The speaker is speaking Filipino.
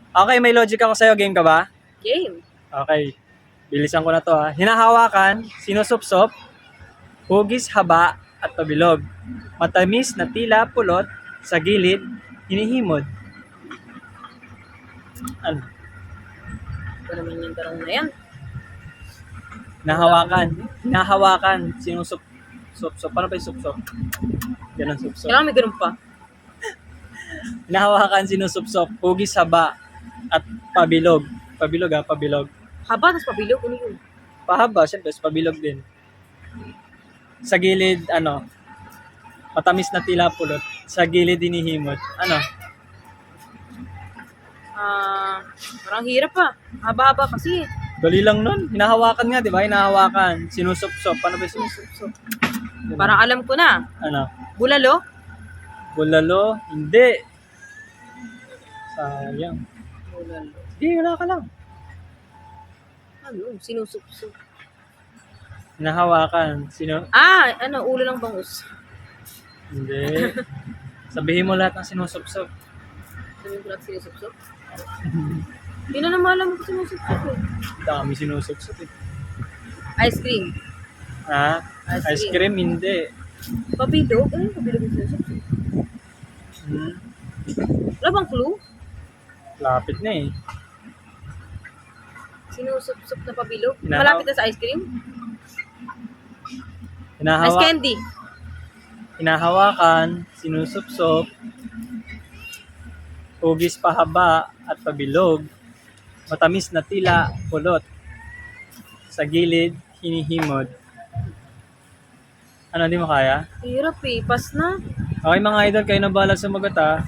Okay, may logic ako sa'yo. Game ka ba? Game. Okay. Bilisan ko na to ha. Hinahawakan, sinusupsop, hugis haba at pabilog. Matamis na tila pulot, sa gilid, hinihimod. Ano? Ito naman yung tanong na yan. Hinahawakan, sinusupsop. Paano ba yung supsop? Yan ang supsop. Kailangan may ganun pa. Hinahawakan, sinusupsop, hugis haba at pabilog. Pabilog ha, pabilog. Haba, tapos pabilog. Ano yun? Pahaba, syempre, pabilog din. Sa gilid, matamis na tila pulot. Sa gilid, hinihimod. Ano? Parang hirap pa. Haba-haba kasi. Dali lang nun. Hinahawakan nga, di ba? Hinahawakan. Sinusupsop. Paano ba yung sinusupsop? Parang alam ko na. Ano? Bulalo? Bulalo? Hindi. Sayang. Bulalo. Hindi, wala ka lang. Ano? Sinusupsup. Hinahawakan. Ulo ng bangus. Hindi. Sabihin mo lahat ng sinusupsop. Sabihin ko lang sinusupsup? Hindi na naman alam ko sinusupsup eh. Dami sinusupsop eh. Ice cream. Ha? Ice cream? Hindi. Pabilog? Ano yung pabilog yung sinusupsup? Wala bang clue? Lapit na eh. Sinusupsup na pabilog? Hinahaw- Malapit na sa ice cream? Ice candy. Hinahawakan, sinusupsop, hugis pahaba at pabilog, matamis na tila pulot, sa gilid, hinihimod. Ano, di mo kaya? Hirap eh. Pass na. Okay mga idol, kayo na bahala sumagot ha.